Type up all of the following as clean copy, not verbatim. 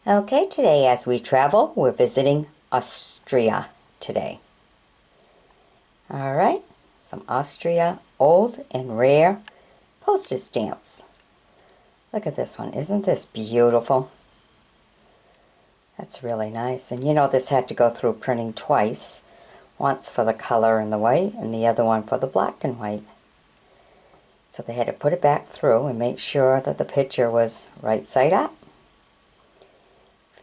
Okay, today as we travel, we're visiting Austria today. All right, some Austria old and rare postage stamps. Look at this one. Isn't this beautiful? That's really nice. And you know this had to go through printing twice. Once for the color and the white, and the other one for the black and white. So they had to put it back through and make sure that the picture was right side up.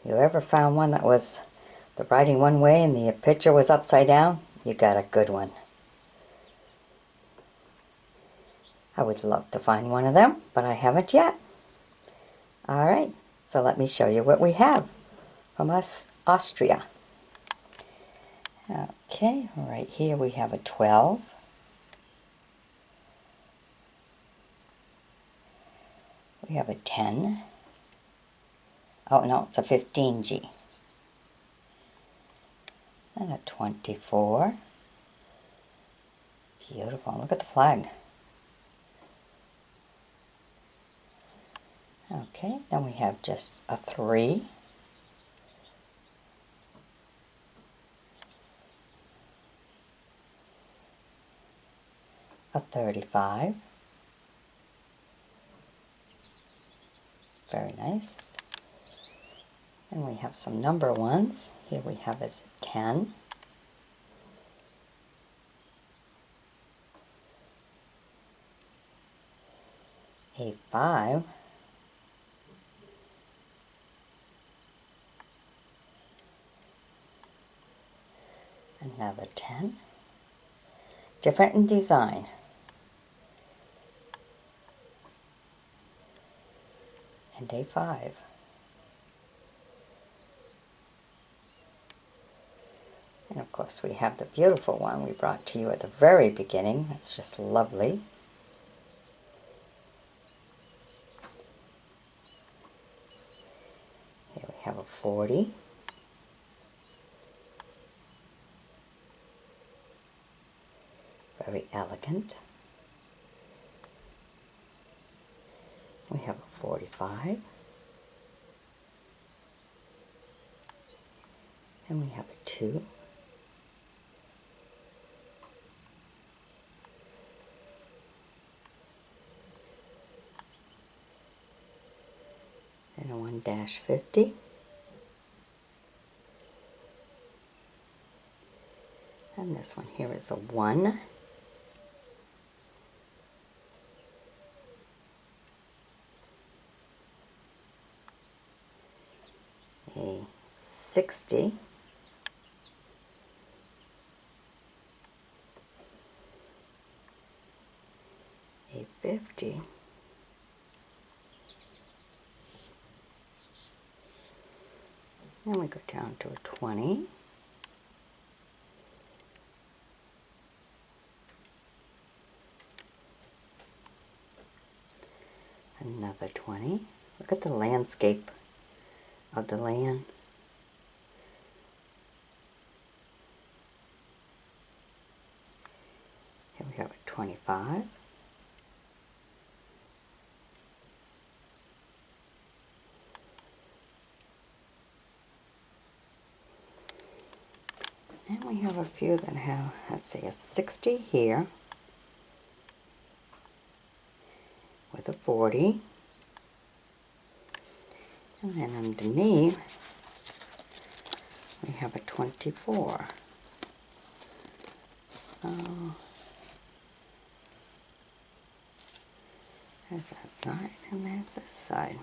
If you ever found one that was the writing one way and the picture was upside down, you got a good one. I would love to find one of them, but I haven't yet. Alright, so let me show you what we have from Austria. Okay, right here we have a 12. We have a 10. Oh no, it's a 15G. And a 24. Beautiful, look at the flag. Okay, then we have just a 3. A 35. Very nice. And we have some number ones. Here we have a 10. A 5. Another 10. Different in design. And a 5. And of course we have the beautiful one we brought to you at the very beginning. It's just lovely. Here we have a 40. Very elegant. We have a 45. And we have a 2. And a 1-50. And this one here is a 1. A 60. A 50. Then we go down to a 20. Another 20. Look at the landscape of the land. Here we have a 25. And we have a few that have, let's see, a 60 here with a 40. And then underneath we have a 24. Oh, there's that side and there's this side.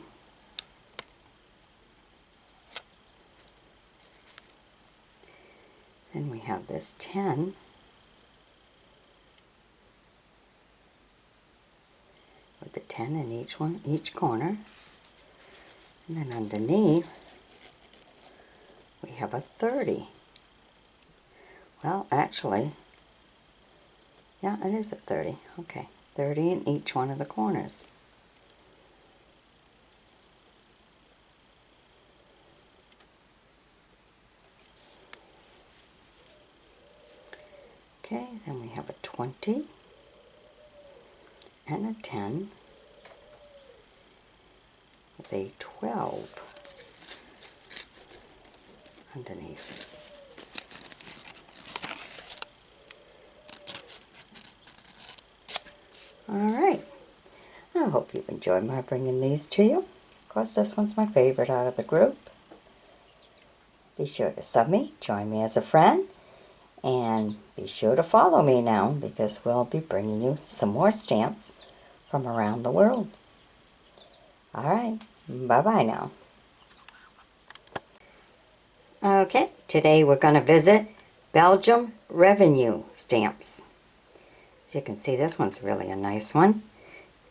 Then we have this 10 with the 10 in each corner. And then underneath we have a 30. Well, actually, yeah, it is a 30. Okay, 30 in each one of the corners. Okay, then we have a 20 and a 10 with a 12. underneath. Alright, I hope you've enjoyed my bringing these to you. Of course, this one's my favorite out of the group. Be sure to sub me, join me as a friend, and be sure to follow me now because we'll be bringing you some more stamps from around the world. Alright, bye-bye now. Okay, today we're going to visit Belgium Revenue stamps. As you can see, this one's really a nice one.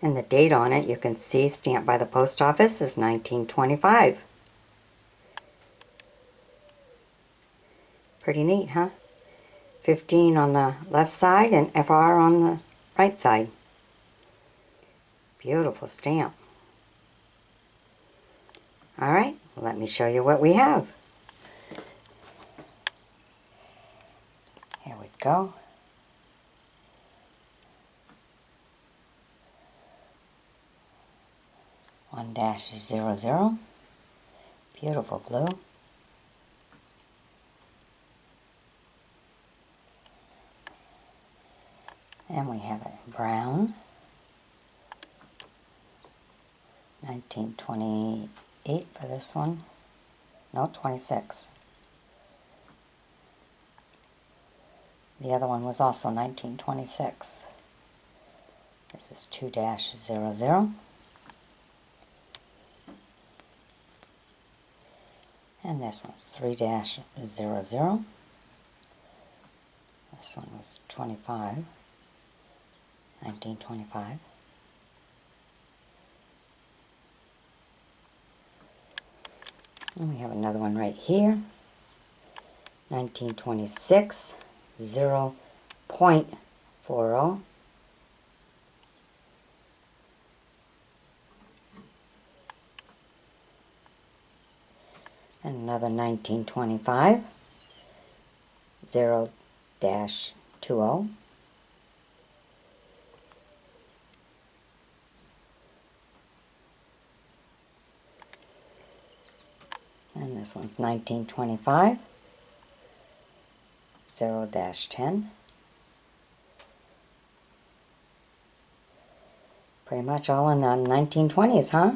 And the date on it, you can see stamped by the post office is 1925. Pretty neat, huh? 15 on the left side and FR on the right side. Beautiful stamp. Alright, let me show you what we have. Here we go. -00. Beautiful blue. And we have it in brown. 1928 for this one. No, 26. The other one was also 1926. This is 2-00. And this one's 3-00. This one was 25. 1925. And we have another one right here. 1926. 0.40. And another 1925. 0-20. And this one's 1925. 0-10. Pretty much all in the 1920s, huh?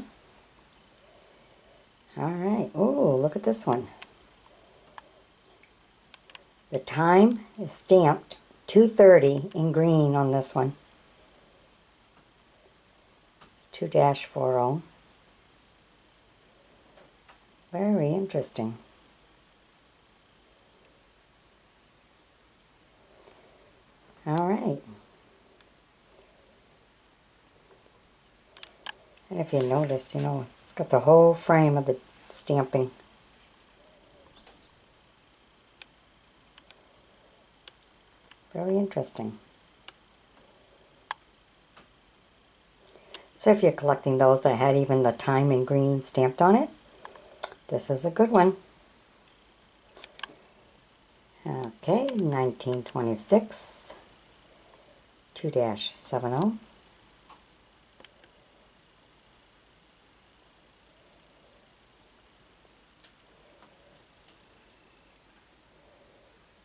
Alright. Oh, look at this one. The time is stamped 2:30 in green on this one. It's 2-40. Very interesting. Alright. And if you notice, it's got the whole frame of the stamping. Very interesting. So if you're collecting those that had even the time in green stamped on it, this is a good one. Okay, 1926, 2-70.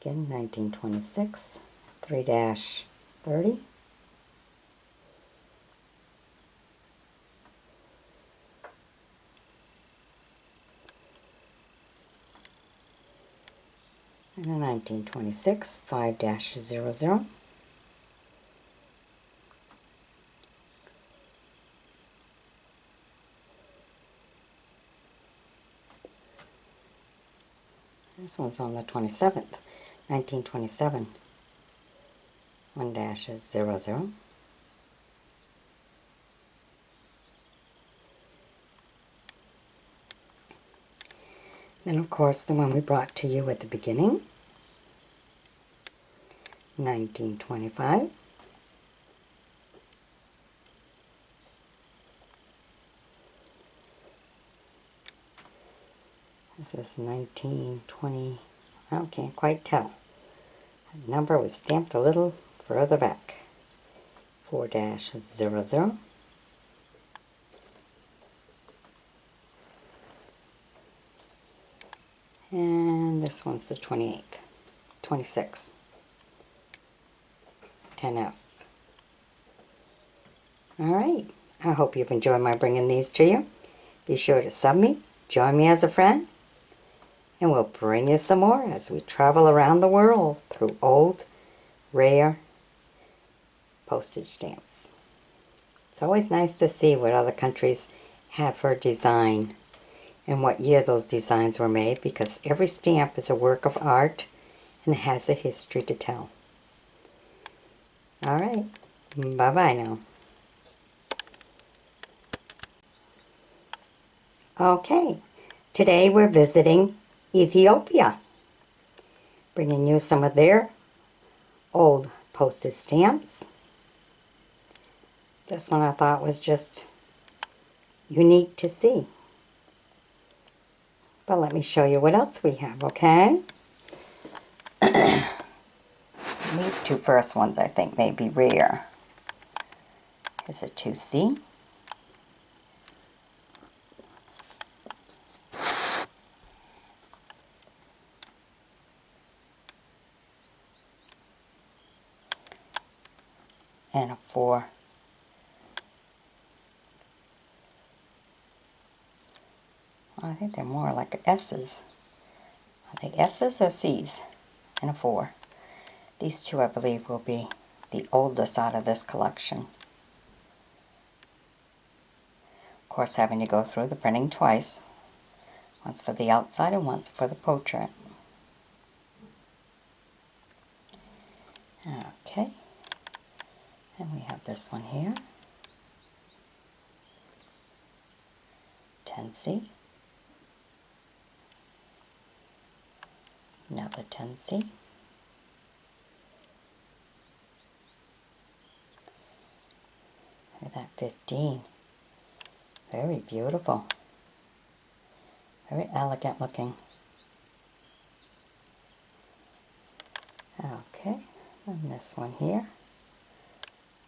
Again, 1926, 3-30. And a 1926, 5-00. This one's on the 27th, 1927, 1-00. Then, of course, the one we brought to you at the beginning, 1925. This is 1920. I can't quite tell. The number was stamped a little further back. 4-00. And this one's the 28th, 26, 10F. Alright, I hope you've enjoyed my bringing these to you. Be sure to sub me, join me as a friend, and we'll bring you some more as we travel around the world through old, rare postage stamps. It's always nice to see what other countries have for design and what year those designs were made, because every stamp is a work of art and has a history to tell. Alright, bye-bye now. Okay, today we're visiting Ethiopia, bringing you some of their old postage stamps. This one I thought was just unique to see. But let me show you what else we have, okay? These two first ones I think may be rare. Here's a 2C. And a 4. Well, I think they're more like S's. Are they S's or C's? And a 4. These two, I believe, will be the oldest out of this collection. Of course, having to go through the printing twice. Once for the outside and once for the portrait. Okay. And we have this one here. 10C. Another 10C. Look at that 15. Very beautiful. Very elegant looking. Okay, and this one here,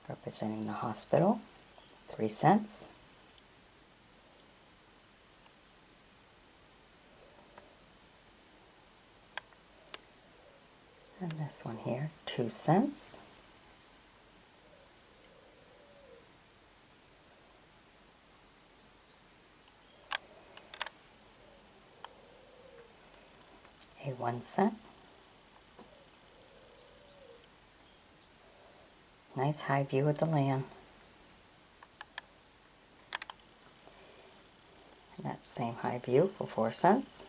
representing the hospital, 3 cents. And this one here, 2 cents. A 1 cent. Nice high view of the land. And that same high view for 4 cents.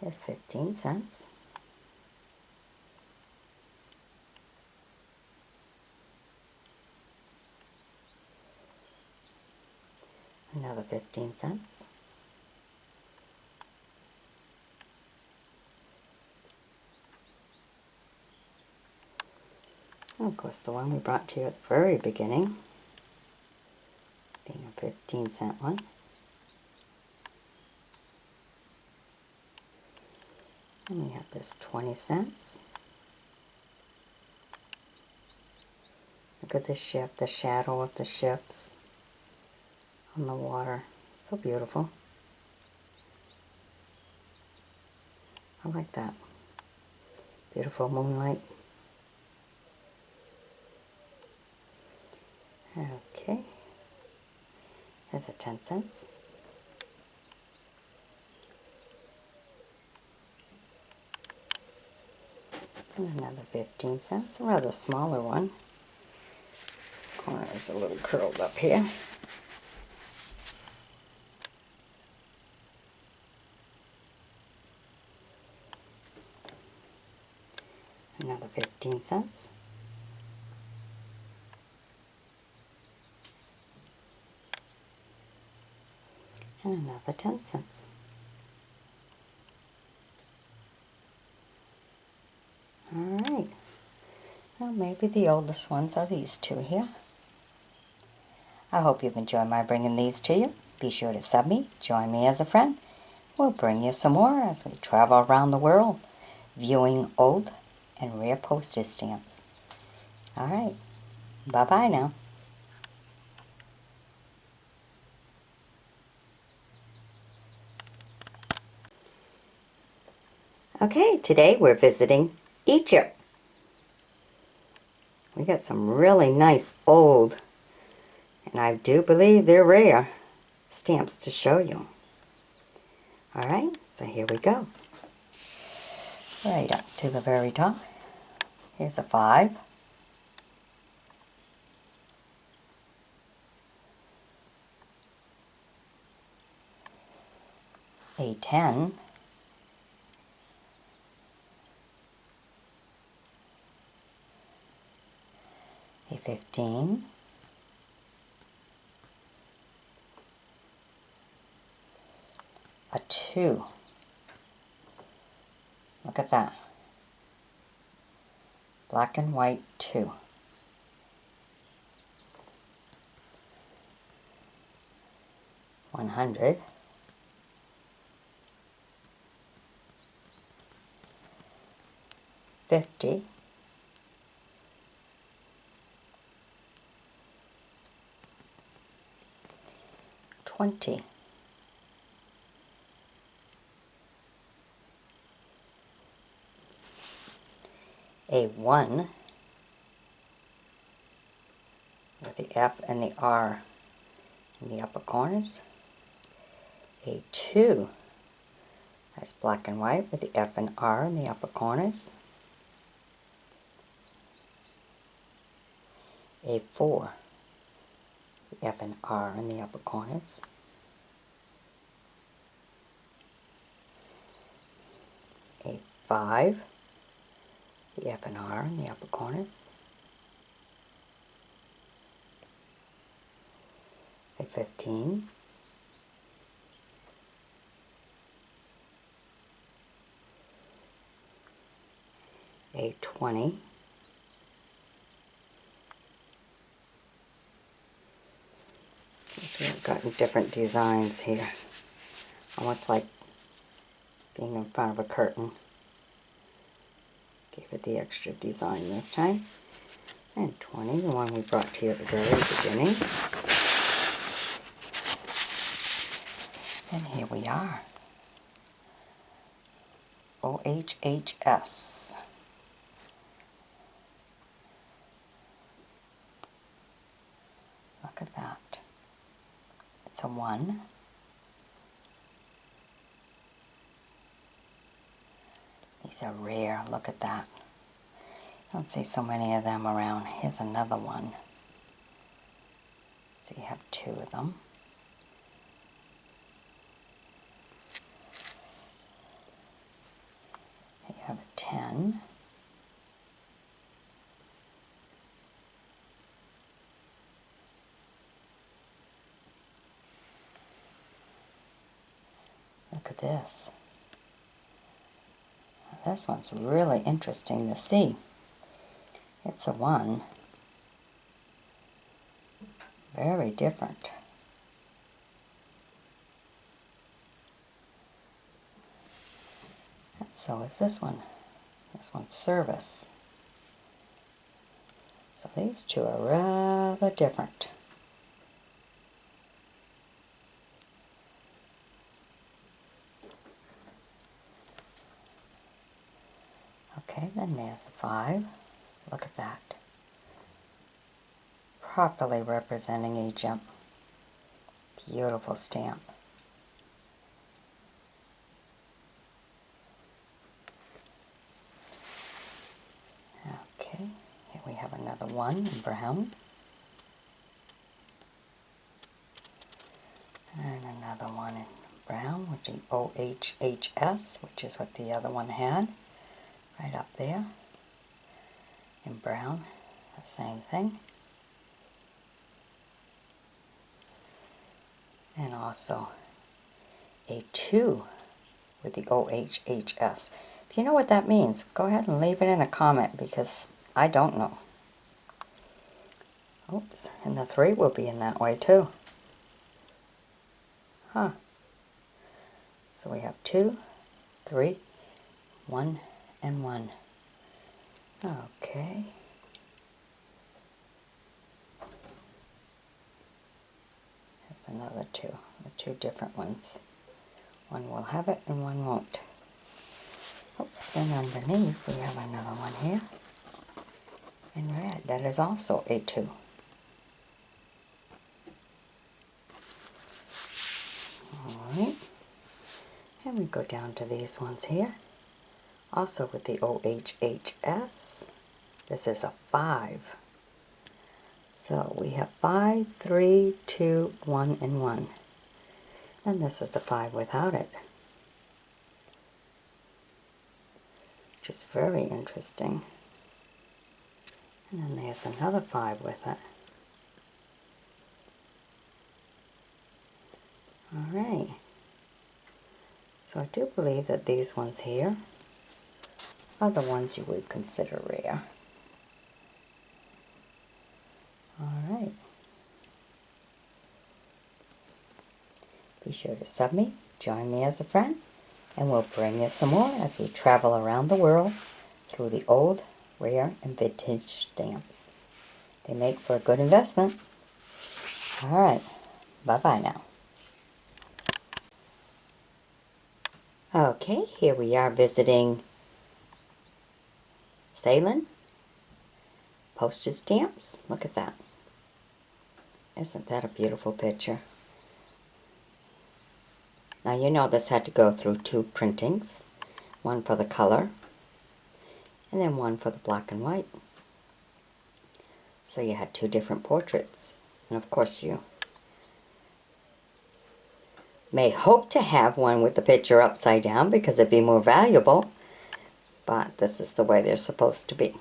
Here's 15 cents. Another 15 cents. And of course, the one we brought to you at the very beginning, being a 15-cent one. And we have this 20 cents. Look at this ship, the shadow of the ships on the water. So beautiful. I like that. Beautiful moonlight. Okay. Here's a 10 cents. And another 15 cents, a rather smaller one. Corner is a little curled up here. Another 15 cents. And another 10 cents. Alright. Well, maybe the oldest ones are these two here. I hope you've enjoyed my bringing these to you. Be sure to sub me, join me as a friend. We'll bring you some more as we travel around the world, viewing old and rare postage stamps. Alright. Bye-bye now. Okay, today we're visiting Egypt. We got some really nice old, and I do believe they're rare, stamps to show you. Alright, so here we go. Right up to the very top. Here's a 5. A 10. A 15. A 2. Look at that. Black and white 2. 100. 50. 20. 1 with the F and the R in the upper corners. A 2, that's black and white with the F and R in the upper corners. A 4, the F and R in the upper corners. A 5, the F and R in the upper corners. A 15. A 20. We've gotten different designs here, almost like being in front of a curtain. Gave it the extra design this time. And 20, the one we brought to you at the very beginning. And here we are. OHHS. Look at that. It's a 1. These are rare. Look at that. Don't see so many of them around. Here's another one. So you have 2 of them. You have a 10. Look at this. This one's really interesting to see. It's a 1. Very different. And so is this one. This one's service. So these two are rather different. Okay, then there's a 5. Look at that. Properly representing Egypt. Beautiful stamp. Okay, here we have another 1 in brown. And another one in brown, which is OHHS, which is what the other one had. Right up there. In brown, the same thing. And also a 2 with the OHHS. If you know what that means, go ahead and leave it in a comment because I don't know. Oops, and the 3 will be in that way too. Huh. So we have 2, 3, 1, and 1. Okay. There's another two, the two different ones. One will have it and one won't. Oops, and underneath we have another one here in red. That is also a 2. Alright, and we go down to these ones here, also with the OHHS. This is a 5. So we have 5, 3, 2, 1, and 1. And this is the 5 without it. Which is very interesting. And then there's another 5 with it. Alright. So I do believe that these ones here are the ones you would consider rare. Alright. Be sure to sub me, join me as a friend, and we'll bring you some more as we travel around the world through the old, rare, and vintage stamps. They make for a good investment. Alright, bye-bye now. Okay, here we are visiting Ceylon. Postage stamps. Look at that. Isn't that a beautiful picture? Now you know this had to go through 2 printings. One for the color and then one for the black and white. So you had 2 different portraits. And of course you may hope to have one with the picture upside down because it'd be more valuable. But this is the way they're supposed to be.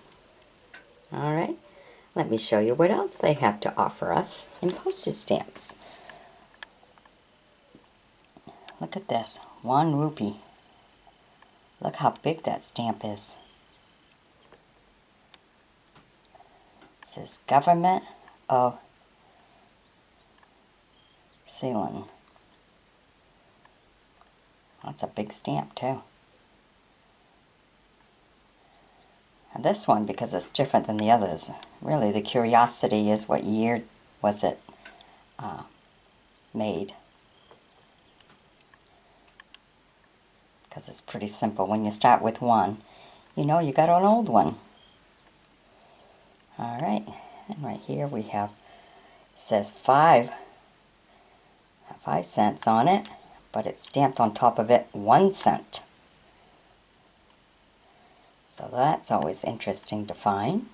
Alright, let me show you what else they have to offer us in postage stamps. Look at this, 1 rupee. Look how big that stamp is. It says Government of Ceylon. That's a big stamp too. And this one, because it's different than the others, really the curiosity is what year was it made. Because it's pretty simple. When you start with 1, you know you got an old one. Alright, and right here we have, it says 5 cents on it, but it's stamped on top of it 1 cent. So that's always interesting to find.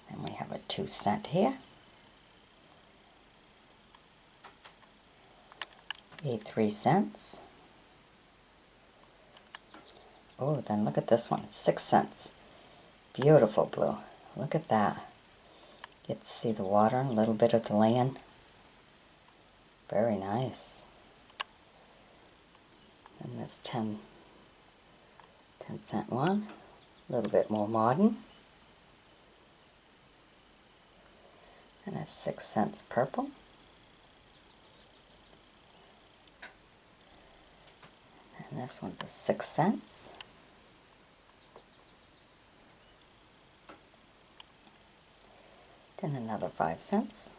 And we have a 2 cent here. A 3 cents. Oh, then look at this one, 6 cents. Beautiful blue. Look at that. Get to see the water and a little bit of the land. Very nice. And this 10 cent one, a little bit more modern. And a 6 cents purple. And this one's a 6 cents. Then another 5 cents.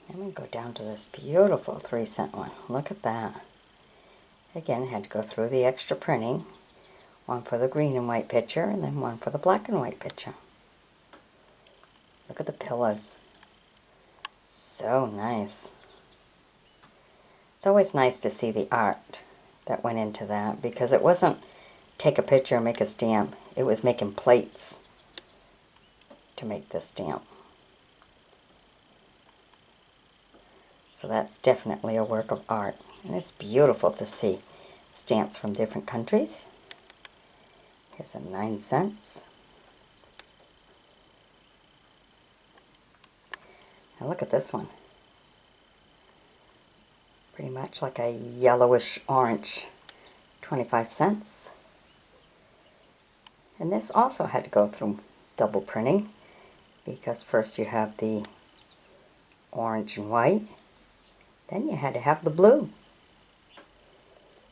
And we go down to this beautiful 3 cent one. Look at that. Again, had to go through the extra printing. One for the green and white picture, and then one for the black and white picture. Look at the pillars. So nice. It's always nice to see the art that went into that, because it wasn't take a picture and make a stamp. It was making plates to make this stamp. So that's definitely a work of art. And it's beautiful to see stamps from different countries. Here's a 9 cents. Now look at this one. Pretty much like a yellowish orange, 25 cents. And this also had to go through double printing, because first you have the orange and white, then you had to have the blue.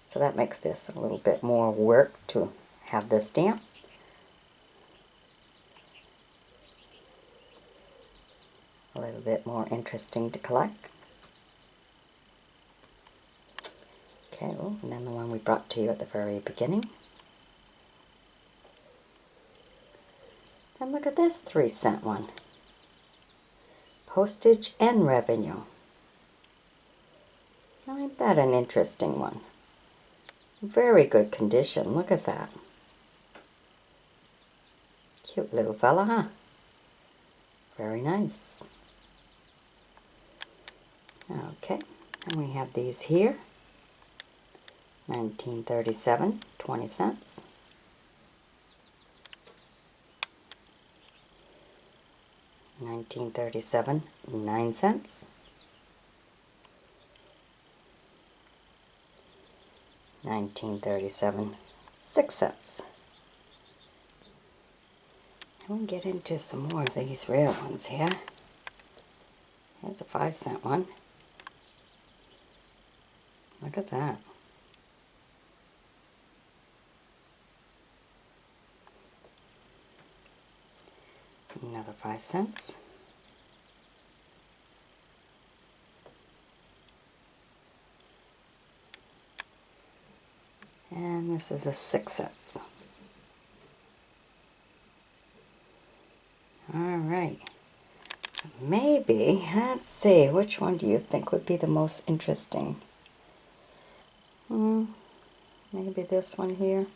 So that makes this a little bit more work to have this stamp. interesting to collect. Okay, oh, and then the one we brought to you at the very beginning. And look at this 3-cent one. Postage and revenue. Ain't that an interesting one? Very good condition. Look at that. Cute little fella, huh? Very nice. Okay, and we have these here. 1937, 20 cents. 1937, 9 cents. 1937, 6 cents. And we'll get into some more of these rare ones here. Here's a 5-cent one. Look at that. Another 5 cents. And this is a 6 cents. Alright. Maybe, let's see, which one do you think would be the most interesting? Maybe this one here?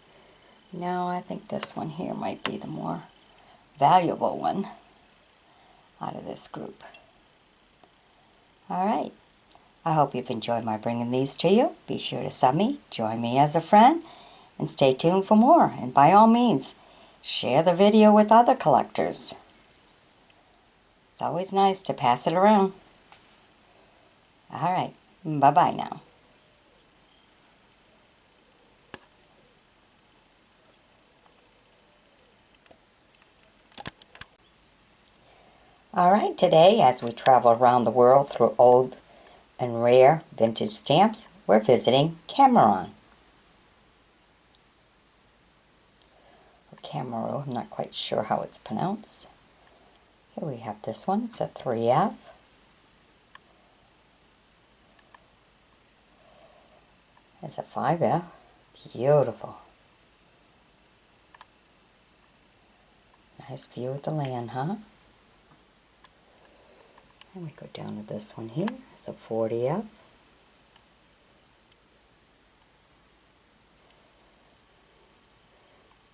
No, I think this one here might be the more valuable one out of this group. Alright. I hope you've enjoyed my bringing these to you. Be sure to sub me, join me as a friend, and stay tuned for more. And by all means, share the video with other collectors. It's always nice to pass it around. Alright, bye-bye now. Alright, today as we travel around the world through old and rare vintage stamps, we're visiting Cameroon. Or Cameroon, I'm not quite sure how it's pronounced. Here we have this one, it's a 3F. It's a 5F, beautiful. Nice view of the land, huh? And we go down to this one here, it's a 40F.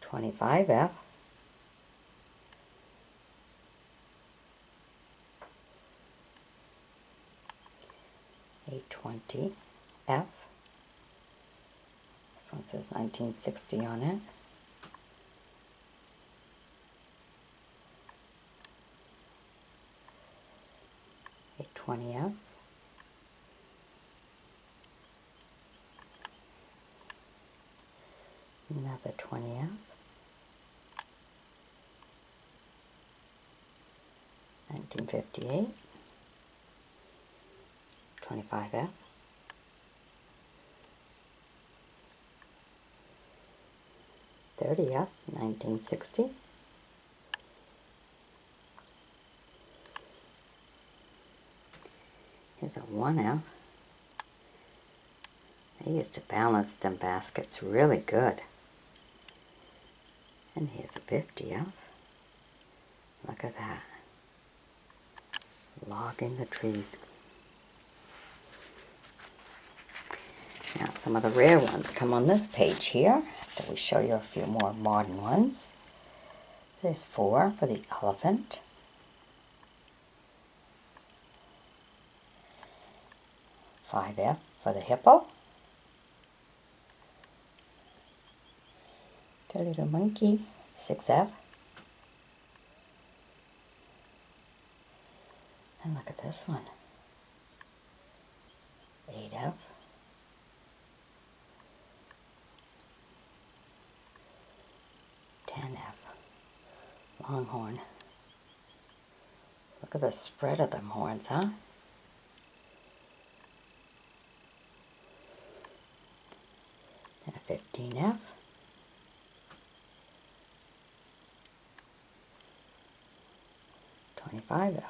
$25F. A 20F. This one says 1960 on it. A 20F. Another 20F. 1958. 25F. $30F, 1960. Here's a 1F. They used to balance them baskets really good. And here's a 50F. Look at that. Logging the trees. Now some of the rare ones come on this page here. After we show you a few more modern ones. There's 4 for the elephant. $5F for the hippo. The little monkey, 6F. And look at this one. 8F. 10F. Longhorn. Look at the spread of them horns, huh? And a 15F. 25F.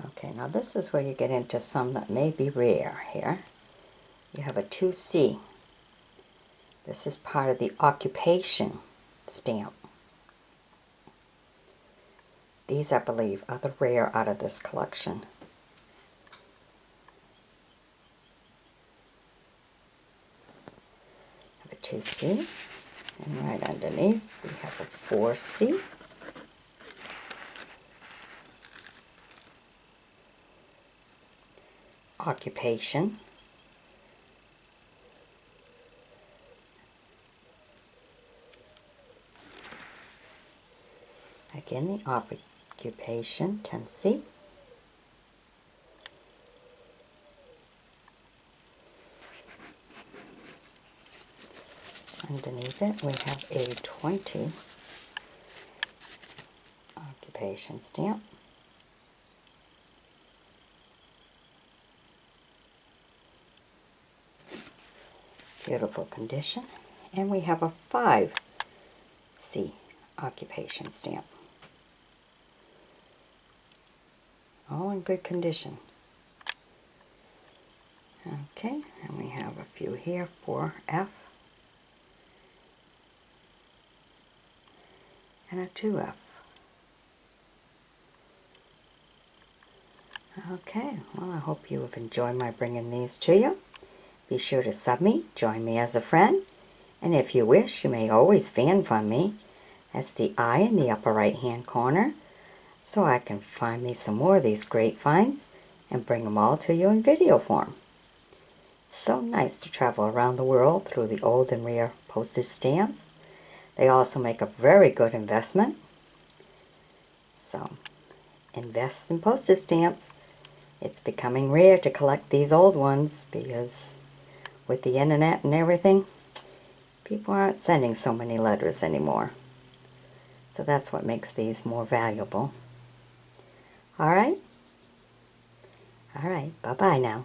Okay, now this is where you get into some that may be rare here. You have a 2C. This is part of the occupation stamp. These, I believe, are the rare out of this collection. Have a 2C, and right underneath we have a 4C. Occupation. Again, the occupation, 10C. Underneath it, we have a 20 occupation stamp. Beautiful condition. And we have a 5C occupation stamp. All in good condition. Okay, and we have a few here for F and a 2F. Okay, well, I hope you have enjoyed my bringing these to you. Be sure to sub me, join me as a friend, and if you wish, you may always fan fund me. That's the I in the upper right hand corner, so I can find me some more of these great finds and bring them all to you in video form. It's so nice to travel around the world through the old and rare postage stamps. They also make a very good investment. So, invest in postage stamps. It's becoming rare to collect these old ones because with the internet and everything, people aren't sending so many letters anymore. So that's what makes these more valuable. Alright? Alright, bye-bye now.